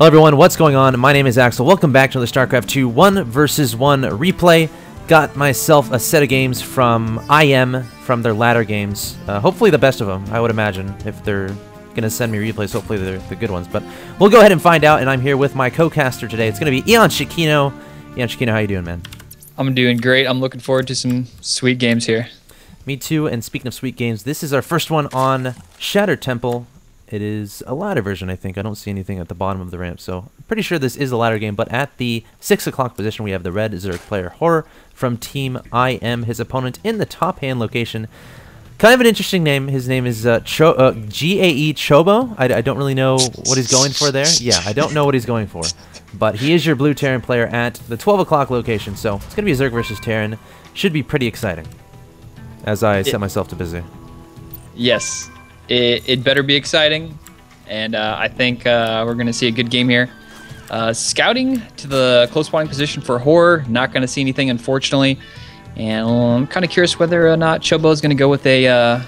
Hello everyone, what's going on? My name is Axel. Welcome back to the Starcraft 2 1 vs 1 replay. Got myself a set of games from IM, from their latter games. Hopefully the best of them, I would imagine. If they're going to send me replays, hopefully they're the good ones. But we'll go ahead and find out, and I'm here with my co-caster today. It's going to be Eon Shikeno. Eon Shikeno, how you doing, man? I'm doing great. I'm looking forward to some sweet games here. Me too, and speaking of sweet games, this is our first one on Shattered Temple. It is a ladder version, I think. I don't see anything at the bottom of the ramp, so I'm pretty sure this is a ladder game. But at the 6 o'clock position, we have the red Zerg player Horror from Team IM. His opponent in the top hand location. Kind of an interesting name. His name is gaechobo. I don't really know what he's going for there. Yeah, I don't know what he's going for. But he is your blue Terran player at the 12 o'clock location, so it's going to be a Zerg versus Terran. Should be pretty exciting, as I set myself to busy. Yes. It better be exciting, and I think we're going to see a good game here. Scouting to the close spawning position for Horror, not going to see anything, unfortunately. And I'm kind of curious whether or not Chobo is going to go with a...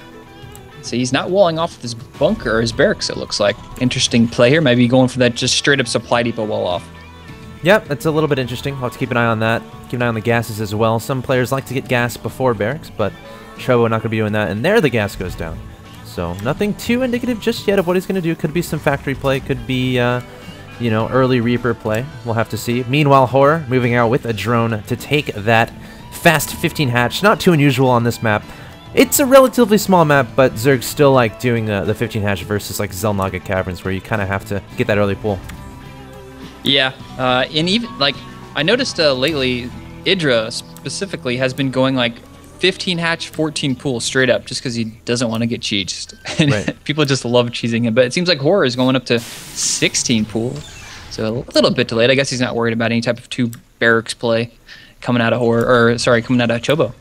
so he's not walling off with his bunker or his barracks, it looks like. Interesting play here. Maybe going for that just straight up supply depot wall off. Yep, that's a little bit interesting. I'll have to keep an eye on that. Keep an eye on the gases as well. Some players like to get gas before barracks, but Chobo not going to be doing that. And there the gas goes down. So nothing too indicative just yet of what he's going to do. Could be some factory play. Could be, you know, early Reaper play. We'll have to see. Meanwhile, Horror moving out with a drone to take that fast 15 hatch. Not too unusual on this map. It's a relatively small map, but Zerg's still like doing the 15 hatch versus like Zelnaga Caverns, where you kind of have to get that early pull. Yeah, and even like I noticed lately, Idra specifically has been going like 15 hatch, 14 pool straight up, just because he doesn't want to get cheesed. Right. People just love cheesing him. But it seems like Horror is going up to 16 pool, so a little bit delayed. I guess he's not worried about any type of two barracks play coming out of Horror, or sorry, coming out of Chobo.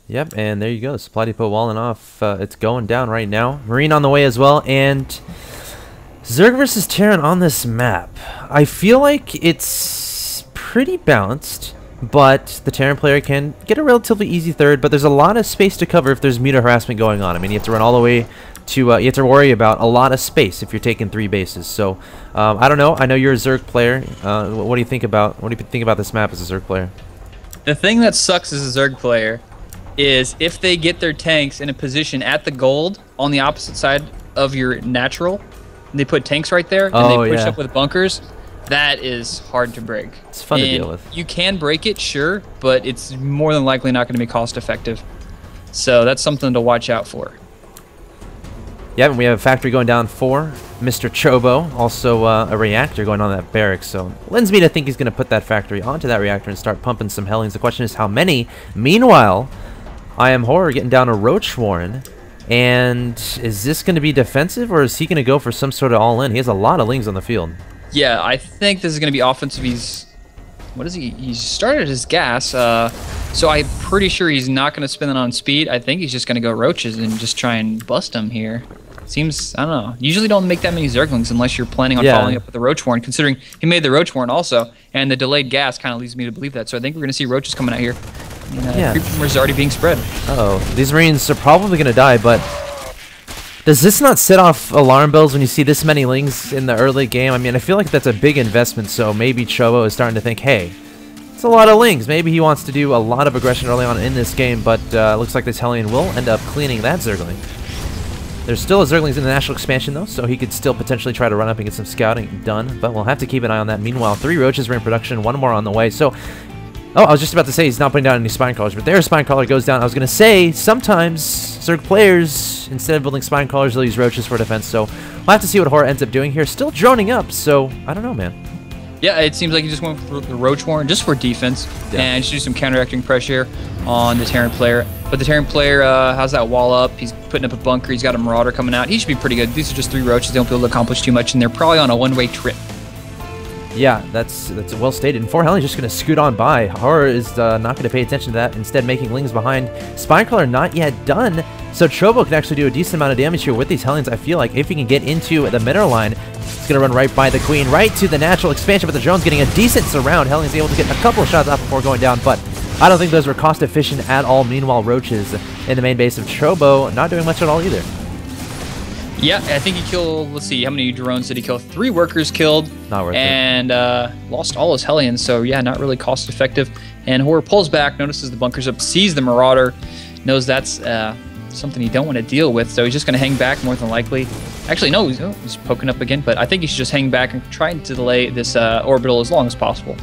Yep, and there you go. Supply depot walling off. It's going down right now. Marine on the way as well, and Zerg versus Terran on this map. I feel like it's pretty balanced. But the Terran player can get a relatively easy third, but there's a lot of space to cover if there's muta harassment going on. I mean, you have to run all the way to, you have to worry about a lot of space if you're taking 3 bases. So, I don't know. I know you're a Zerg player. What do you think about this map as a Zerg player? The thing that sucks as a Zerg player is if they get their tanks in a position at the gold on the opposite side of your natural, and they put tanks right there, and they push up with bunkers. That is hard to break. It's fun to deal with. You can break it, sure, but it's more than likely not going to be cost effective. So that's something to watch out for. Yeah, and we have a factory going down for Mr. Chobo. Also a reactor going on that barracks. So lends me to think he's going to put that factory onto that reactor and start pumping some Hellions. The question is how many. Meanwhile, IMhorror getting down a Roach Warren. And is this going to be defensive, or is he going to go for some sort of all-in? He has a lot of Lings on the field. Yeah, I think this is going to be offensive. What is he? He started his gas, so I'm pretty sure he's not going to spend it on speed. I think he's just going to go Roaches and just try and bust him here. Seems, I don't know. Usually don't make that many Zerglings unless you're planning on following up with the Roach Warren, considering he made the Roach Warren also, and the delayed gas kind of leads me to believe that. So I think we're going to see Roaches coming out here. And, creep rumors already being spread. Uh-oh. These Marines are probably going to die, but does this not set off alarm bells when you see this many Lings in the early game? I mean, I feel like that's a big investment, so maybe Chobo is starting to think, hey, it's a lot of Lings. Maybe he wants to do a lot of aggression early on in this game, but looks like this Hellion will end up cleaning that Zergling. There's still a Zerglings in the National Expansion, though, so he could still potentially try to run up and get some scouting done, but we'll have to keep an eye on that. Meanwhile, 3 Roaches are in production, 1 more on the way, so... Oh, I was just about to say he's not putting down any Spine Crawlers, but their Spine Crawler goes down. I was going to say, sometimes Zerg players, instead of building Spine Crawlers, they'll use Roaches for defense, so we'll have to see what Horror ends up doing here. Still droning up, so I don't know, man. Yeah, it seems like he just went for the Roach Warren just for defense, and just do some counteracting pressure on the Terran player. But the Terran player has that wall up. He's putting up a bunker. He's got a Marauder coming out. He should be pretty good. These are just 3 Roaches. They don't be able to accomplish too much, and they're probably on a one-way trip. Yeah, that's well stated. And 4 Hellions just going to scoot on by. Horror is not going to pay attention to that, instead making Lings behind. Spinecrawler not yet done, so Chobo can actually do a decent amount of damage here with these Hellions. I feel like if he can get into the mineral line, it's going to run right by the Queen, right to the natural expansion, but the drone's getting a decent surround. Hellions able to get a couple of shots off before going down, but I don't think those were cost efficient at all. Meanwhile, Roaches in the main base of Chobo not doing much at all either. Yeah, I think he killed, let's see, how many drones did he kill? 3 workers killed. Not worth it. And lost all his Hellions, so yeah, not really cost effective. And Horror pulls back, notices the bunker's up, sees the Marauder, knows that's something you don't want to deal with, so he's just going to hang back more than likely. Actually, no, he's poking up again, but I think he should just hang back and try to delay this orbital as long as possible.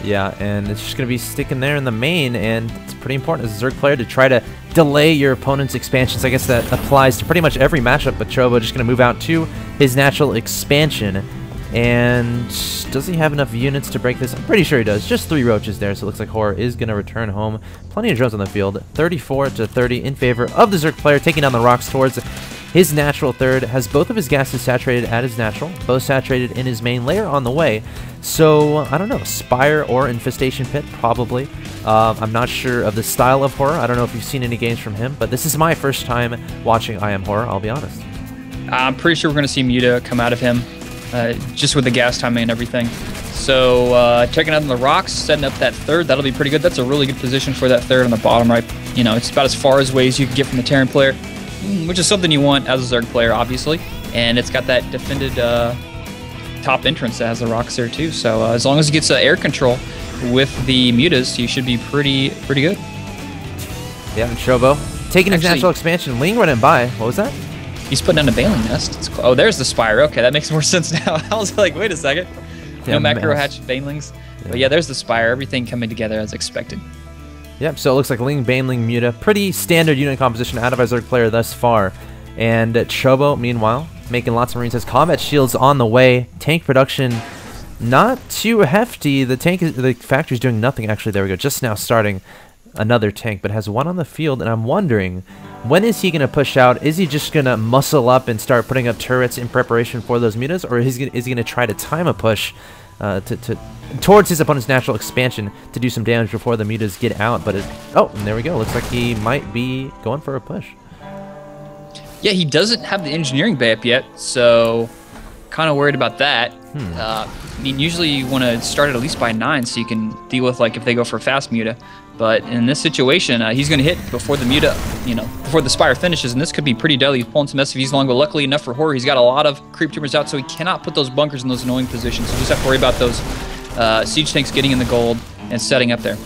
Yeah, and it's just going to be sticking there in the main, and it's pretty important as a Zerg player to try to delay your opponent's expansions. I guess that applies to pretty much every matchup, but Chobo just going to move out to his natural expansion. And does he have enough units to break this? I'm pretty sure he does. Just 3 roaches there, so it looks like Horror is going to return home. Plenty of drones on the field. 34 to 30 in favor of the Zerg player, taking down the rocks towards his natural third. Has both of his gases saturated at his natural, both saturated in his main layer on the way. So, I don't know, Spire or Infestation Pit, probably. I'm not sure of the style of Horror. I don't know if you've seen any games from him, but this is my first time watching IMhorror, I'll be honest. I'm pretty sure we're going to see Muta come out of him, just with the gas timing and everything. So, checking out on the rocks, setting up that third, that'll be pretty good. That's a really good position for that third on the bottom right. You know, it's about as far as ways you can get from the Terran player, which is something you want as a Zerg player, obviously. And it's got that defended top entrance that has the rocks there too. So as long as he gets air control with the mutas, he should be pretty good. Yeah, and Chobo taking his natural expansion. Ling running by. What was that? He's putting down a Baneling Nest. Oh, there's the Spire. Okay, that makes more sense now. I was like, wait a second. Yeah, no macro hatch Banelings. Yeah. But yeah, there's the Spire. Everything coming together as expected. Yep, so it looks like Ling, Baneling, Muta. Pretty standard unit composition out of our Zerg player thus far. And Chobo, meanwhile, making lots of Marines, has combat shields on the way. Tank production not too hefty. The factory's doing nothing. Actually, there we go. Just now starting another tank, but has one on the field. And I'm wondering, when is he going to push out? Is he just going to muscle up and start putting up turrets in preparation for those mutas? Or is he going to try to time a push towards his opponent's natural expansion to do some damage before the mutas get out? But oh, and there we go. Looks like he might be going for a push. Yeah, he doesn't have the engineering bay up yet, so kind of worried about that. I mean, usually you want to start it at least by 9 so you can deal with, like, if they go for fast muta. But in this situation, he's going to hit before the muta, you know, before the Spire finishes, and this could be pretty deadly. He's pulling some SCVs long, but luckily enough for Horror, he's got a lot of creep tumors out, so he cannot put those bunkers in those annoying positions. So you just have to worry about those siege tanks getting in the gold and setting up there.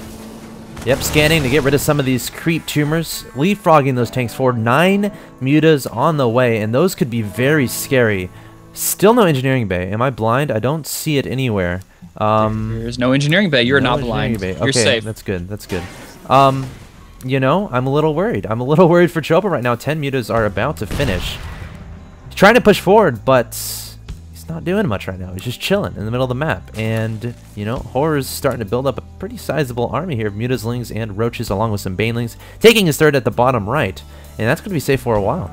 Yep, scanning to get rid of some of these creep tumors, leapfrogging those tanks forward. 9 mutas on the way, and those could be very scary. Still no engineering bay. Am I blind? I don't see it anywhere. There's no engineering bay. You're not blind. Bay. You're safe. That's good. That's good. You know, I'm a little worried. I'm a little worried for Chobo right now. 10 mutas are about to finish. He's trying to push forward, but he's not doing much right now. He's just chilling in the middle of the map. And, you know, Horror's starting to build up a pretty sizable army here of mutas, lings, and roaches, along with some banelings, taking his third at the bottom right. And that's going to be safe for a while.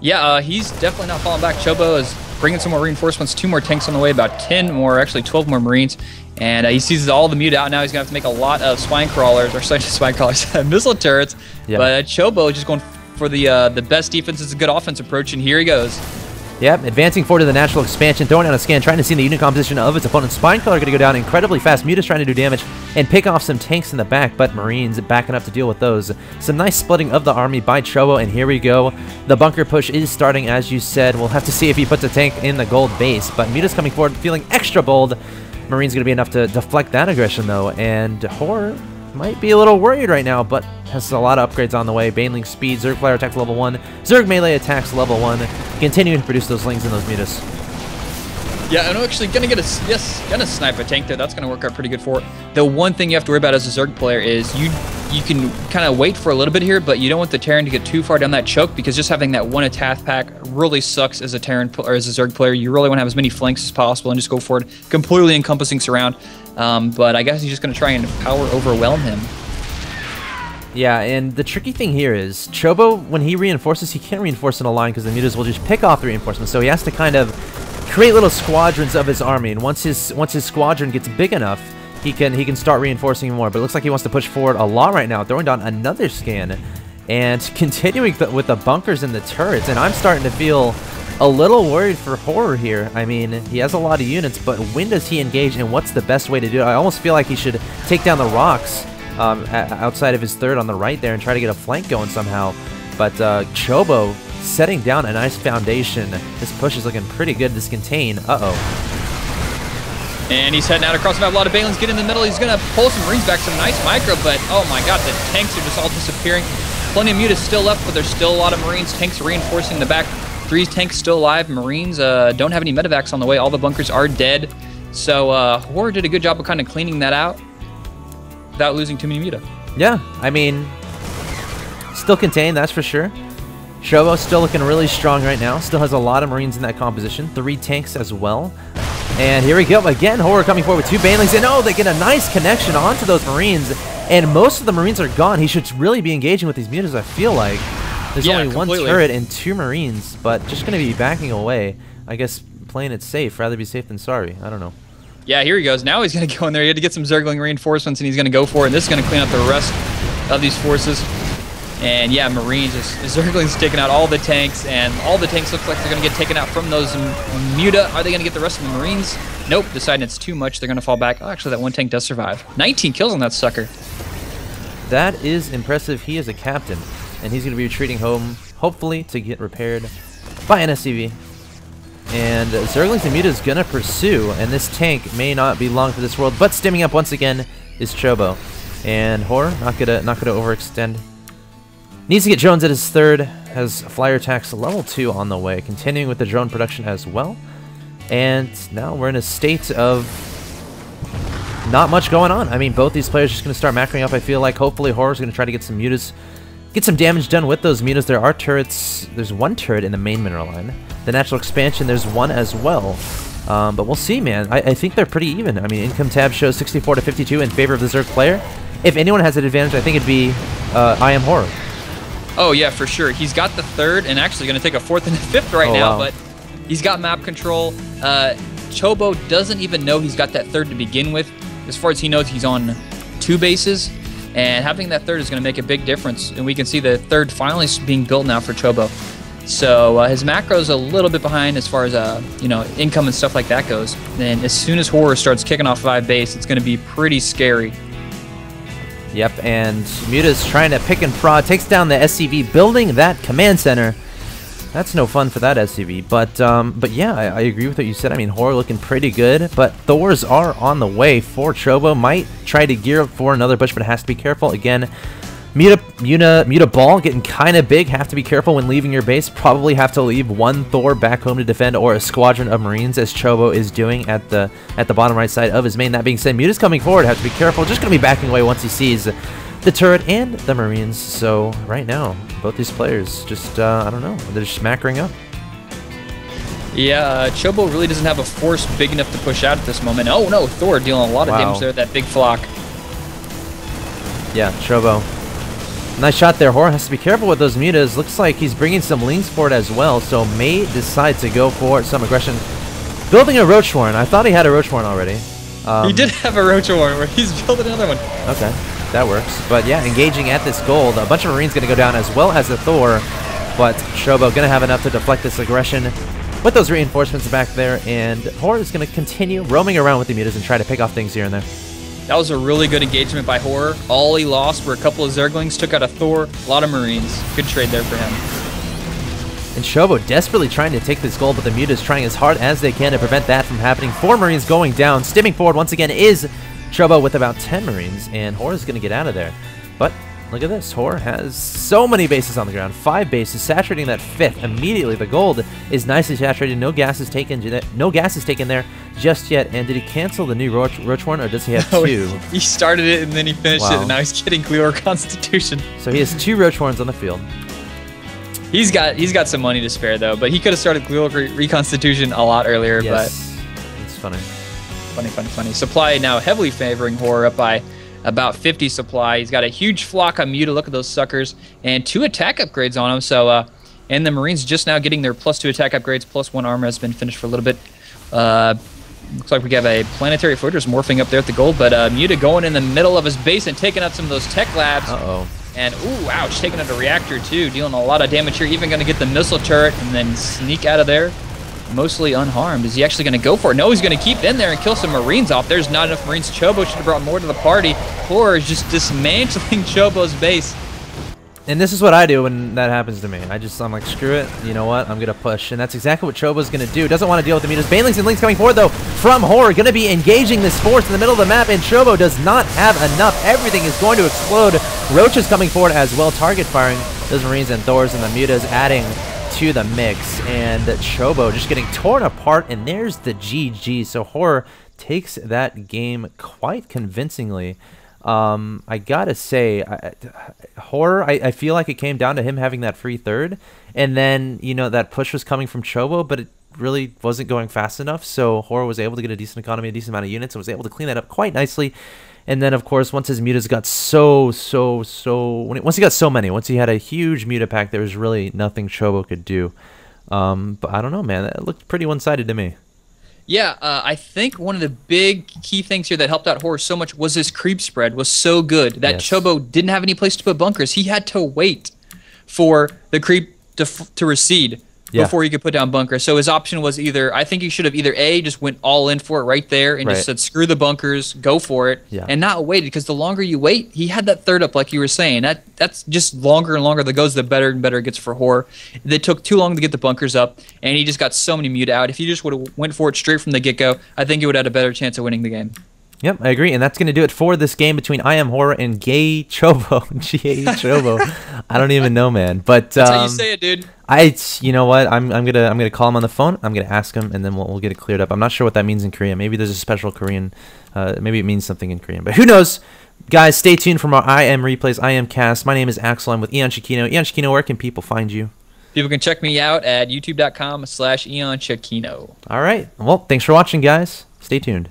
Yeah, he's definitely not falling back. Chobo is bringing some more reinforcements, 2 more tanks on the way, about 10 more, actually 12 more Marines. And he sees all the muta out now. He's going to have to make a lot of spine crawlers, or sorry, spine crawlers, missile turrets. Yeah. But Chobo just going for the best defense is a good offense approach, and here he goes. Yep, advancing forward to the natural expansion, throwing out a scan, trying to see the unit composition of its opponent's spine crawler. Going to go down incredibly fast. Muta's trying to do damage and pick off some tanks in the back, but Marines backing up to deal with those. Some nice splitting of the army by Chobo, and here we go. The bunker push is starting, as you said. We'll have to see if he puts a tank in the gold base, but Muta's coming forward, feeling extra bold. Marine's going to be enough to deflect that aggression, though, and Horror might be a little worried right now, but has a lot of upgrades on the way. Baneling speed, Zerg flyer attacks level 1, Zerg melee attacks level 1, continuing to produce those lings and those mutas. Yeah, I'm actually gonna gonna snipe a tank there. That's gonna work out pretty good for it. The one thing you have to worry about as a Zerg player is you can kind of wait for a little bit here, but you don't want the Terran to get too far down that choke, because just having that one attack pack really sucks as a Terran or as a Zerg player. You really want to have as many flanks as possible and just go for it, completely encompassing surround. But I guess he's just gonna try and power overwhelm him. Yeah, and the tricky thing here is Chobo, when he reinforces, he can't reinforce in a line because the mutas will just pick off the reinforcements. So he has to kind of create little squadrons of his army, and once his squadron gets big enough, he can start reinforcing more. But it looks like he wants to push forward a lot right now, throwing down another scan and continuing with the bunkers and the turrets. And I'm starting to feel a little worried for Horror here. I mean, he has a lot of units, but when does he engage, and what's the best way to do it? I almost feel like he should take down the rocks outside of his third on the right there and try to get a flank going somehow. But Chobo setting down a nice foundation. This push is looking pretty good. This contain. Uh-oh. And he's heading out across the map. A lot of Balins get in the middle. He's going to pull some Marines back, some nice micro, but oh my god, the tanks are just all disappearing. Plenty of mutas still left, but there's still a lot of Marines. Tanks reinforcing the back. 3 tanks still alive. Marines don't have any medevacs on the way. All the bunkers are dead. So Horror did a good job of kind of cleaning that out without losing too many muta. Yeah, I mean, still contained, that's for sure. Chobo still looking really strong right now. Still has a lot of Marines in that composition. 3 tanks as well. And here we go again. Horror coming forward with 2 Banelings. And oh, they get a nice connection onto those Marines. And most of the Marines are gone. He should really be engaging with these mutas, I feel like. There's only completely. 1 turret and 2 Marines, but just going to be backing away. I guess playing it safe. Rather be safe than sorry. I don't know. Yeah, here he goes. Now he's going to go in there. He had to get some Zergling reinforcements, and he's going to go for it. And this is going to clean up the rest of these forces. And yeah, Marines, Zergling's taking out all the tanks, and all the tanks look like they're going to get taken out from those muta. Are they going to get the rest of the Marines? Nope, deciding it's too much. They're going to fall back. Oh, actually, that 1 tank does survive. 19 kills on that sucker. That is impressive. He is a captain, and he's going to be retreating home, hopefully, to get repaired by an SCV. And Zerglings and Muta is going to pursue, and this tank may not be long for this world, but stimming up once again is Chobo. And Horror, not gonna overextend. Needs to get drones at his 3rd, has flyer attacks level 2 on the way, continuing with the drone production as well. And now we're in a state of not much going on. I mean, both these players are just going to start macroing up, I feel like. Hopefully Horror's going to try to get some mutas, get some damage done with those mutas. There are turrets. There's 1 turret in the main mineral line. The natural expansion, there's 1 as well. But we'll see, man. I think they're pretty even. I mean, income tab shows 64 to 52 in favor of the Zerg player. If anyone has an advantage, I think it'd be IMhorror. Oh yeah, for sure. He's got the 3rd and actually going to take a 4th and a 5th right now, but he's got map control. Chobo doesn't even know he's got that 3rd to begin with. As far as he knows, he's on 2 bases, and having that 3rd is going to make a big difference. And we can see the 3rd finally being built now for Chobo. So his macro's a little bit behind as far as income and stuff like that goes. And as soon as Horror starts kicking off 5 base, it's going to be pretty scary. Yep, and Muta's trying to pick and prod, takes down the SCV, building that command center. That's no fun for that SCV, but yeah, I agree with what you said. I mean, Horror looking pretty good, but Thors are on the way for Chobo. Might try to gear up for another push, but has to be careful. Again, Muta ball getting kind of big. Have to be careful when leaving your base. Probably have to leave 1 Thor back home to defend, or a squadron of Marines, as Chobo is doing at the bottom right side of his main. That being said, Muta's coming forward. Have to be careful. Just going to be backing away once he sees the turret and the Marines. So right now, both these players just I don't know. They're just smackering up. Yeah, Chobo really doesn't have a force big enough to push out at this moment. Oh no, Thor dealing a lot of damage there with that big flock. Yeah, Chobo. Nice shot there. Horror has to be careful with those mutas. Looks like he's bringing some lings forward as well, so may decide to go for some aggression. Building a Roach Warren. I thought he had a Roach Warren already. He did have a Roach Warren, where he's building another one. Okay, that works. But yeah, engaging at this gold. A bunch of Marines going to go down as well as the Thor, but Chobo going to have enough to deflect this aggression with those reinforcements back there, and Horror is going to continue roaming around with the mutas and try to pick off things here and there. That was a really good engagement by Horror. All he lost were a couple of Zerglings, took out a Thor, a lot of Marines. Good trade there for him. And Chobo desperately trying to take this gold, but the Mutas trying as hard as they can to prevent that from happening. 4 Marines going down. Stimming forward once again is Chobo with about 10 Marines, and Horror's going to get out of there. But look at this. Horror has so many bases on the ground. 5 bases, saturating that 5th. Immediately, the gold is nicely saturated. No gas is taken there just yet. And did he cancel the new Roach Warren, or does he have 2? He started it and then he finished it, and now he's getting Clear Constitution. So he has 2 Roach Warrens on the field. He's got some money to spare though, but he could have started Clear Reconstitution a lot earlier. Yes, but it's funny. Funny. Supply now heavily favoring Horror, up by about 50 supply. He's got a huge flock on Muta. Look at those suckers, and 2 attack upgrades on him. So, and the Marines just now getting their +2 attack upgrades, +1 armor has been finished for a little bit. Looks like we have a planetary fortress morphing up there at the gold, but Muta going in the middle of his base and taking out some of those tech labs. And ooh, ouch, taking out a reactor too, dealing a lot of damage here. Even going to get the missile turret and then sneak out of there, mostly unharmed. Is he actually going to go for it? No, he's going to keep in there and kill some Marines off. There's not enough Marines. Chobo should have brought more to the party. Horror is just dismantling Chobo's base. And this is what I do when that happens to me. I'm like, screw it. You know what? I'm going to push. And that's exactly what Chobo's going to do. Doesn't want to deal with the mutas. Banelings and Links coming forward, though, from Horror. Going to be engaging this force in the middle of the map. And Chobo does not have enough. Everything is going to explode. Roach is coming forward as well. Target firing those Marines and Thors, and the mutas adding to the mix. And Chobo just getting torn apart. And there's the GG. So Horror takes that game quite convincingly. I gotta say, Horror, I feel like it came down to him having that free third, and then, you know, that push was coming from Chobo, but it really wasn't going fast enough, so Horror was able to get a decent economy, a decent amount of units, and was able to clean that up quite nicely. And then, of course, once his mutas got once he had a huge muta pack, there was really nothing Chobo could do. But I don't know, man, that looked pretty one-sided to me. Yeah, I think one of the big key things here that helped out Horror so much was his creep spread was so good that Chobo didn't have any place to put bunkers. He had to wait for the creep to recede before he could put down bunkers. So his option was either, I think he should have either A, just went all in for it right there and just said, screw the bunkers, go for it, and not waited, because the longer you wait, he had that third up like you were saying. That's just longer and longer that goes, the better and better it gets for Horror. They took too long to get the bunkers up, and he just got so many muta out. If he just would have went for it straight from the get-go, I think he would have had a better chance of winning the game. Yep, I agree, and that's going to do it for this game between IMhorror and gaechobo. Gaechobo. I don't even know, man. But that's how you say it, dude. You know what? I'm gonna call him on the phone. I'm gonna ask him, and then we'll get it cleared up. I'm not sure what that means in Korean. Maybe there's a special Korean. Maybe it means something in Korean, but who knows? Guys, stay tuned for more IM replays, IM cast. My name is Axel. I'm with Eon Shikeno. Eon Shikeno, where can people find you? People can check me out at youtube.com/EonShikeno. All right. Well, thanks for watching, guys. Stay tuned.